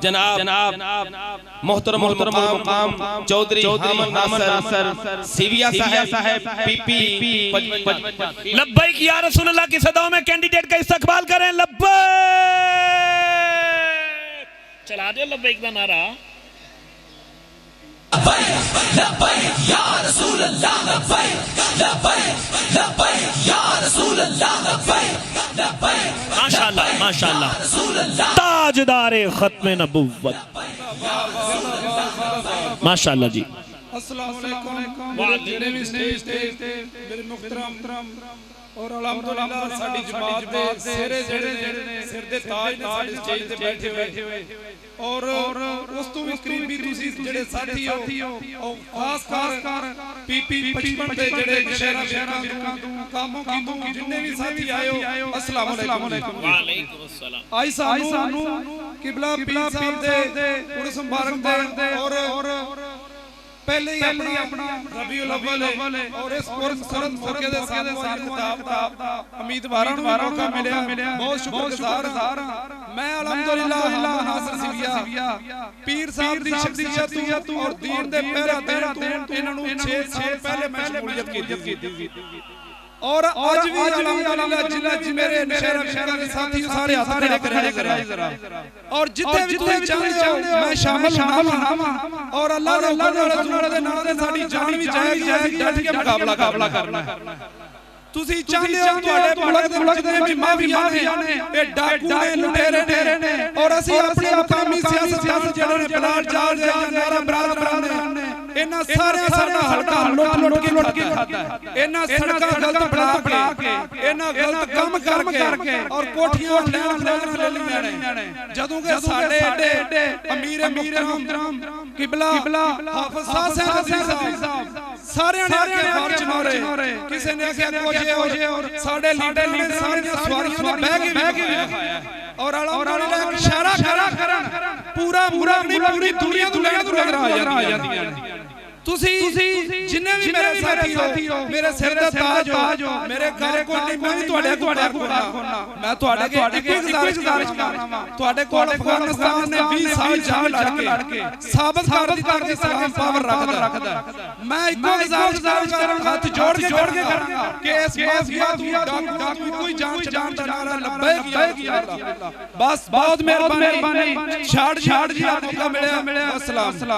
जनाब मोहतरम मुकाम चौधरी हामिद नासिर सीविया साहब पीपी। लब्बैक या रसूल अल्लाह की सदाओं में कैंडिडेट का इस्तकबाल करें। लब्बैक चला दे लब्बैक का नारा। माशाअल्लाह माशाअल्लाह ताजदारे खत्मे नबुव्वत माशाअल्लाह जी। अस्सलाम वालेकुम जिन्ने भी स्टेज ते मेरे मुहतरम और अल्हम्दुलिल्लाह साडी जमात दे सिरे जेड़े ने सिर दे ताज ने साडी स्टेज ते बैठे हुए और उस तो भी करीबी तुसी जेड़े साथी हो और खास कर पीपी 55 दे जेड़े शहरा कामों की जिन्ने भी साथी आए हो अस्सलाम वालेकुम। वालेकुम अस्सलाम। आई सानू किबला पीर साहब दे उर्स मुबारक दे और पहले ही अपना रबीउल अव्वल और इस खूबसूरत मौके दे साथ किताब उम्मीदवारां नूं मौका मिलिया बहुत शुक्रगुजार हां मैं अल्हम्दुलिल्लाह हामिद नासिर सीविया पीर साहब दी शख्सियत और दीन दे पहरा देन इन्हां नूं 6 साल पहले मैं शमूलियत कीती और आज भी अल्हम्दुलिल्लाह जिन्ने मेरे शहरा के साथी सारे हाथ खड़े करे जरा और जिथे भी तुम चाहते हो मैं शामिल होना और अल्लाह दे रसूल दे नाम ते साडी जान भी जाएगी डट के मुकाबला करना है। तुसी चाहते हो ਤੁਹਾਡੇ ਮੁਲਕ ਦੇ ਜਿੰਨੇ ਵੀ ਮਾਫੀਆ ਨੇ ਇਹ ਡਾਕੂ ਨੇ ਲੁਟੇਰੇ ਨੇ और ਅਸੀਂ ਆਪਣੀ ਮਕਾਮੀ ਸਿਆਸਤਦਾਨ ਜਿਹੜੇ ਨੇ ਬਲਾਲ ਜਾਲ ਦੇ ਨਾਰਾ ਬਰਾਦਰਾਂ ਨੇ ਇਹਨਾਂ ਸਾਰਿਆਂ ਸਾਡਾ ਹਲਕਾ ਲੁੱਟ ਕੇ ਖਾਦਾ ਹੈ। ਇਹਨਾਂ ਸੜਕਾਂ ਗਲਤ ਬਣਾ ਕੇ ਇਹਨਾਂ ਗਲਤ ਕੰਮ ਕਰਕੇ ਔਰ ਕੋਠੀਆਂ ਲੈ ਲਈਆਂ ਨੇ ਜਦੋਂ ਕਿ ਸਾਡੇ ਏਡੇ ਅਮੀਰ ਮੁਹਤਰਮ ਕਿਬਲਾ ਹਾਫਿਜ਼ ਸਾਹਿਬ ਸਾਰਿਆਂ ਨੇ ਅੱਗੇ ਫਰਜ਼ ਮਾਰੇ ਕਿਸੇ ਨੇ ਆਖਿਆ ਕੁਝ और साडे लीडर ने सारियां सवारियां में बह के दिखाया और अल्हम्दुलिल्लाह एक इशारा करन पूरा नहीं पूरी दुनिया तो नजर आ जाती है। तुसी जिन्ने भी मेरे साथी हो मेरे सिर दा ताज हो मेरे घर को नहीं मैं भी ਤੁਹਾਡੇ ਕੋਲ मैं ਤੁਹਾਡੇ के एक गुजारिश करना ਤੁਹਾਡੇ ਕੋਲ अफगानिस्तान ने 20 साल जान लड़ के साबित कर दिता कि इस्लाम पावर रखदा मैं इको गुजारिश करूंगा हाथ जोड़ के करूंगा कि इस माफिया तू कोई जान दा नारा लब्बैक या अल्लाह बस बहुत मेहरबानी छाड़ जी मौका मिला अस्सलाम।